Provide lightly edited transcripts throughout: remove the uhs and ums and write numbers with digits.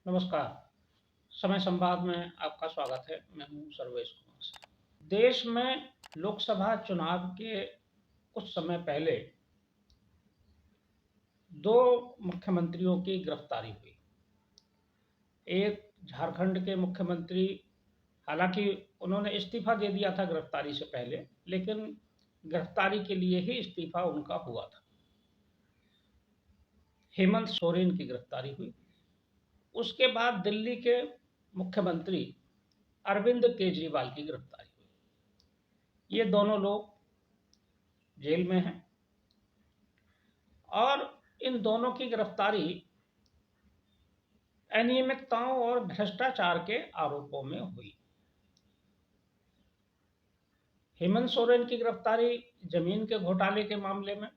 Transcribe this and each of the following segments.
नमस्कार। समय संवाद में आपका स्वागत है। मैं हूँ सर्वेश कुमार। देश में लोकसभा चुनाव के कुछ समय पहले 2 मुख्यमंत्रियों की गिरफ्तारी हुई। एक झारखंड के मुख्यमंत्री, हालाँकि उन्होंने इस्तीफ़ा दे दिया था गिरफ्तारी से पहले, लेकिन गिरफ्तारी के लिए ही इस्तीफ़ा उनका हुआ था। हेमंत सोरेन की गिरफ्तारी हुई। उसके बाद दिल्ली के मुख्यमंत्री अरविंद केजरीवाल की गिरफ्तारी हुई। ये दोनों लोग जेल में हैं और इन दोनों की गिरफ्तारी अनियमितताओं और भ्रष्टाचार के आरोपों में हुई। हेमंत सोरेन की गिरफ्तारी जमीन के घोटाले के मामले में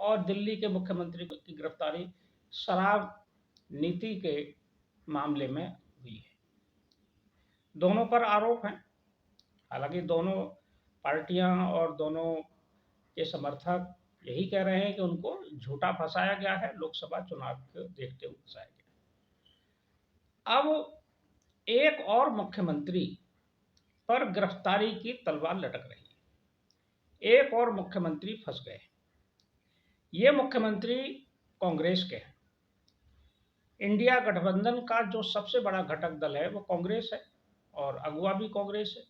और दिल्ली के मुख्यमंत्री की गिरफ्तारी शराब नीति के मामले में हुई है। दोनों पर आरोप हैं। हालांकि दोनों पार्टियां और दोनों के समर्थक यही कह रहे हैं कि उनको झूठा फंसाया गया है, लोकसभा चुनाव को देखते हुए फंसाया गया। अब एक और मुख्यमंत्री पर गिरफ्तारी की तलवार लटक रही है। एक और मुख्यमंत्री फंस गए। ये मुख्यमंत्री कांग्रेस के हैं। इंडिया गठबंधन का जो सबसे बड़ा घटक दल है वो कांग्रेस है और अगुवा भी कांग्रेस है।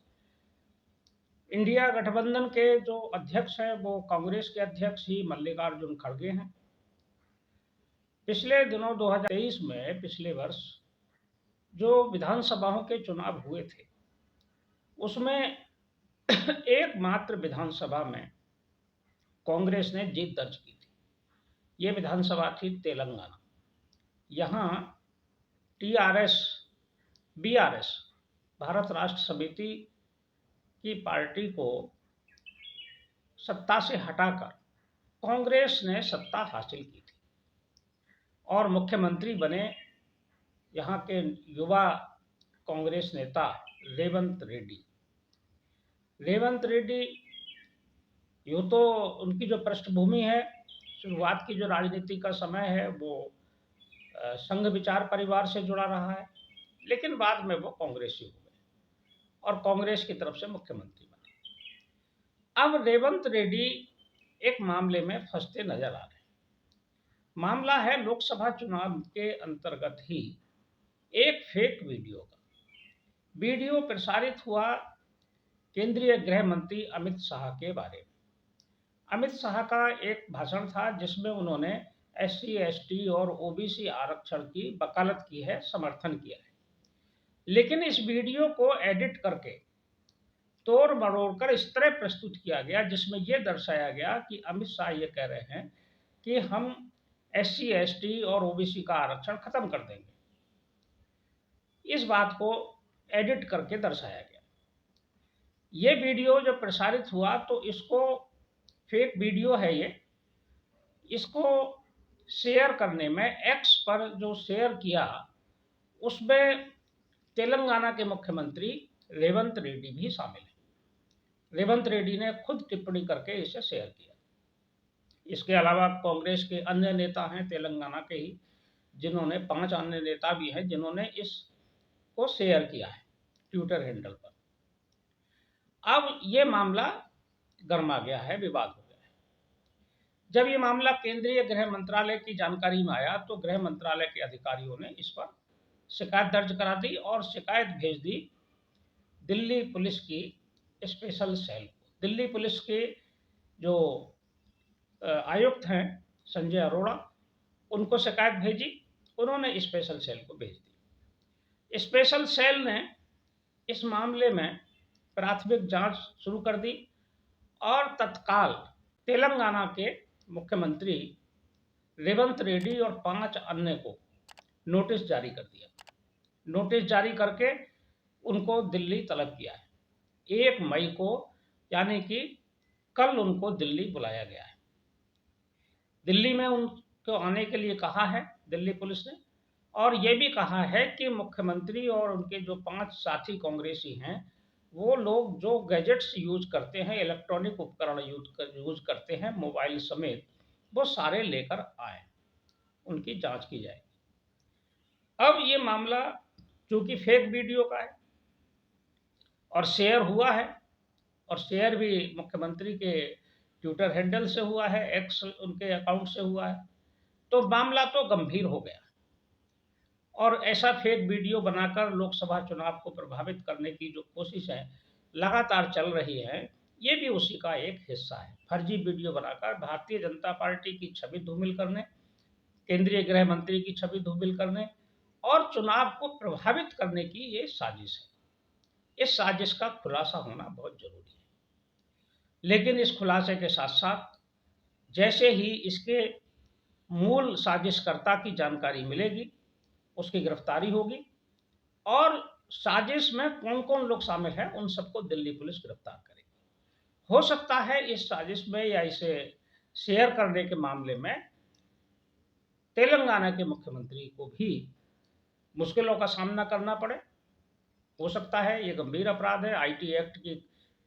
इंडिया गठबंधन के जो अध्यक्ष हैं वो कांग्रेस के अध्यक्ष ही मल्लिकार्जुन खड़गे हैं। पिछले दिनों 2023 में, पिछले वर्ष जो विधानसभाओं के चुनाव हुए थे, उसमें एकमात्र विधानसभा में कांग्रेस ने जीत दर्ज की थी। ये विधानसभा थी तेलंगाना। यहाँ टीआरएस, बीआरएस, भारत राष्ट्र समिति की पार्टी को सत्ता से हटाकर कांग्रेस ने सत्ता हासिल की थी और मुख्यमंत्री बने यहाँ के युवा कांग्रेस नेता रेवंत रेड्डी। रेवंत रेड्डी, यूँ तो उनकी जो पृष्ठभूमि है, शुरुआत की जो राजनीति का समय है वो संघ विचार परिवार से जुड़ा रहा है, लेकिन बाद में वो कांग्रेसी हो गए और कांग्रेस की तरफ से मुख्यमंत्री बने। अब रेवंत रेड्डी एक मामले में फंसते नजर आ रहे हैं। मामला है लोकसभा चुनाव के अंतर्गत ही एक फेक वीडियो का। वीडियो प्रसारित हुआ केंद्रीय गृह मंत्री अमित शाह के बारे में। अमित शाह का एक भाषण था जिसमें उन्होंने एससी, एसटी और ओबीसी आरक्षण की वकालत की है, समर्थन किया है। लेकिन इस वीडियो को एडिट करके तोड़ मरोड़ कर इस तरह प्रस्तुत किया गया जिसमें यह दर्शाया गया कि अमित शाह ये कह रहे हैं कि हम एससी, एसटी और ओबीसी का आरक्षण खत्म कर देंगे। इस बात को एडिट करके दर्शाया गया। ये वीडियो जब प्रसारित हुआ तो इसको, फेक वीडियो है ये, इसको शेयर करने में एक्स पर जो शेयर किया उसमें तेलंगाना के मुख्यमंत्री रेवंत रेड्डी भी शामिल है। रेवंत रेड्डी ने खुद टिप्पणी करके इसे शेयर किया। इसके अलावा कांग्रेस के अन्य नेता हैं तेलंगाना के ही, जिन्होंने 5 अन्य नेता भी हैं जिन्होंने इसको शेयर किया है ट्विटर हैंडल पर। अब ये मामला गर्मा गया है, विवाद हो गया है। जब ये मामला केंद्रीय गृह मंत्रालय की जानकारी में आया तो गृह मंत्रालय के अधिकारियों ने इस पर शिकायत दर्ज करा दी और शिकायत भेज दी दिल्ली पुलिस की स्पेशल सेल को। दिल्ली पुलिस के जो आयुक्त हैं संजय अरोड़ा, उनको शिकायत भेजी, उन्होंने स्पेशल सेल को भेज दी। स्पेशल सेल ने इस मामले में प्राथमिक जांच शुरू कर दी और तत्काल तेलंगाना के मुख्यमंत्री रेवंत रेड्डी और 5 अन्य को नोटिस जारी कर दिया। नोटिस जारी करके उनको दिल्ली तलब किया है। 1 मई को, यानी कि कल, उनको दिल्ली बुलाया गया है। दिल्ली में उनको आने के लिए कहा है दिल्ली पुलिस ने, और ये भी कहा है कि मुख्यमंत्री और उनके जो 5 साथी कांग्रेसी हैं, वो लोग जो गैजेट्स यूज करते हैं, इलेक्ट्रॉनिक उपकरण यूज करते हैं, मोबाइल समेत, वो सारे लेकर आए, उनकी जांच की जाएगी। अब ये मामला चूँकि फेक वीडियो का है और शेयर हुआ है, और शेयर भी मुख्यमंत्री के ट्विटर हैंडल से हुआ है, एक्स उनके अकाउंट से हुआ है, तो मामला तो गंभीर हो गया। और ऐसा फेक वीडियो बनाकर लोकसभा चुनाव को प्रभावित करने की जो कोशिशें लगातार चल रही हैं, ये भी उसी का एक हिस्सा है। फर्जी वीडियो बनाकर भारतीय जनता पार्टी की छवि धूमिल करने, केंद्रीय गृह मंत्री की छवि धूमिल करने और चुनाव को प्रभावित करने की ये साजिश है। इस साजिश का खुलासा होना बहुत ज़रूरी है। लेकिन इस खुलासे के साथ-साथ जैसे ही इसके मूल साजिशकर्ता की जानकारी मिलेगी, उसकी गिरफ्तारी होगी और साजिश में कौन-कौन लोग शामिल हैं, उन सबको दिल्ली पुलिस गिरफ्तार करेगी। हो सकता है इस साजिश में या इसे शेयर करने के मामले में तेलंगाना के मुख्यमंत्री को भी मुश्किलों का सामना करना पड़े। हो सकता है ये गंभीर अपराध है, आईटी एक्ट की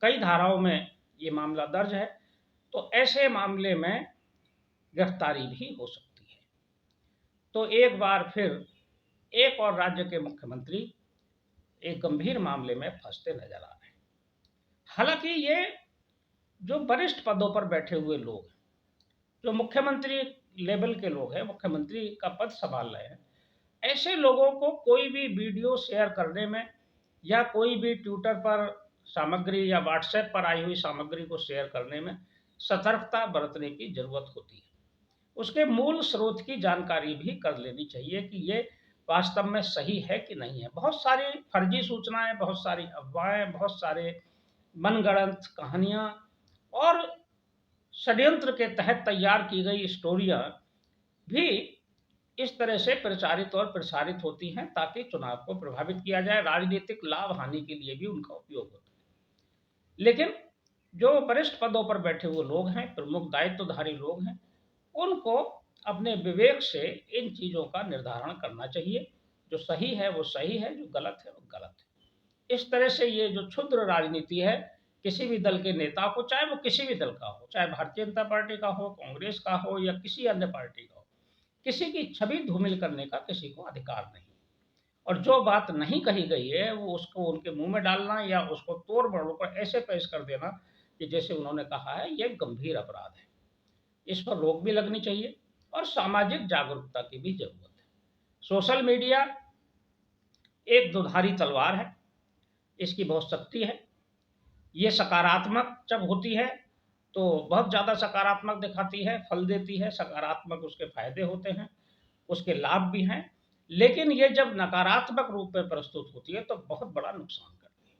कई धाराओं में ये मामला दर्ज है, तो ऐसे मामले में गिरफ्तारी भी हो सकती है। तो एक बार फिर एक और राज्य के मुख्यमंत्री एक गंभीर मामले में फंसते नजर आ रहे हैं। हालांकि ये जो वरिष्ठ पदों पर बैठे हुए लोग हैं, जो मुख्यमंत्री लेवल के लोग हैं, मुख्यमंत्री का पद संभाल रहे हैं, ऐसे लोगों को कोई भी वीडियो शेयर करने में या कोई भी ट्विटर पर सामग्री या व्हाट्सएप पर आई हुई सामग्री को शेयर करने में सतर्कता बरतने की जरूरत होती है। उसके मूल स्रोत की जानकारी भी कर लेनी चाहिए कि ये वास्तव में सही है कि नहीं है। बहुत सारी फर्जी सूचनाएं, बहुत सारी अफवाहें, बहुत सारे मनगढ़ंत कहानियां और षड्यंत्र के तहत तैयार की गई स्टोरियां भी इस तरह से प्रचारित और प्रसारित होती हैं ताकि चुनाव को प्रभावित किया जाए, राजनीतिक लाभ हानि के लिए भी उनका उपयोग होता है। लेकिन जो वरिष्ठ पदों पर बैठे हुए लोग हैं, प्रमुख दायित्वधारी लोग हैं, उनको अपने विवेक से इन चीज़ों का निर्धारण करना चाहिए। जो सही है वो सही है, जो गलत है वो गलत है। इस तरह से ये जो क्षुद्र राजनीति है, किसी भी दल के नेता को, चाहे वो किसी भी दल का हो, चाहे भारतीय जनता पार्टी का हो, कांग्रेस का हो या किसी अन्य पार्टी का हो, किसी की छवि धूमिल करने का किसी को अधिकार नहीं। और जो बात नहीं कही गई है वो उसको उनके मुंह में डालना या उसको तोड़ मरोड़ कर ऐसे पेश कर देना कि जैसे उन्होंने कहा है, ये गंभीर अपराध है। इस पर रोक भी लगनी चाहिए और सामाजिक जागरूकता की भी जरूरत है। सोशल मीडिया एक दुधारी तलवार है, इसकी बहुत शक्ति है। ये सकारात्मक जब होती है तो बहुत ज़्यादा सकारात्मक दिखाती है, फल देती है, सकारात्मक उसके फायदे होते हैं, उसके लाभ भी हैं। लेकिन ये जब नकारात्मक रूप में प्रस्तुत होती है तो बहुत बड़ा नुकसान करती है।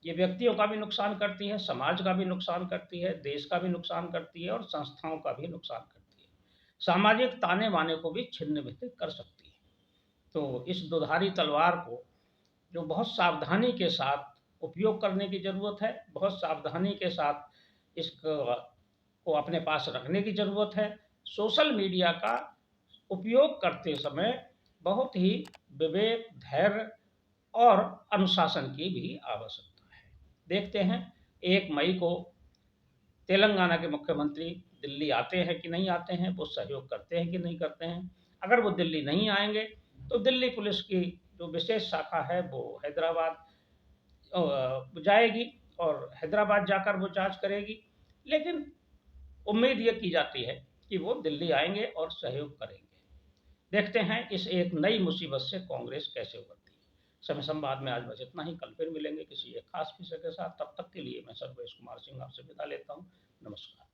ये व्यक्तियों का भी नुकसान करती है, समाज का भी नुकसान करती है, देश का भी नुकसान करती है और संस्थाओं का भी नुकसान करती है। सामाजिक ताने बाने को भी छिन्न भिन्न कर सकती है। तो इस दुधारी तलवार को जो बहुत सावधानी के साथ उपयोग करने की ज़रूरत है, बहुत सावधानी के साथ इसको को अपने पास रखने की ज़रूरत है। सोशल मीडिया का उपयोग करते समय बहुत ही विवेक, धैर्य और अनुशासन की भी आवश्यकता है। देखते हैं 1 मई को तेलंगाना के मुख्यमंत्री दिल्ली आते हैं कि नहीं आते हैं, वो सहयोग करते हैं कि नहीं करते हैं। अगर वो दिल्ली नहीं आएँगे तो दिल्ली पुलिस की जो विशेष शाखा है वो हैदराबाद जाएगी और हैदराबाद जाकर वो जाँच करेगी। लेकिन उम्मीद ये की जाती है कि वो दिल्ली आएँगे और सहयोग करेंगे। देखते हैं इस एक नई मुसीबत से कांग्रेस कैसे उभरती है। समय संवाद में आज बस इतना ही। कल फिर मिलेंगे किसी एक खास विषय के साथ। तब तक के लिए मैं सर्वेश कुमार सिंह आपसे विदा लेता हूँ। नमस्कार।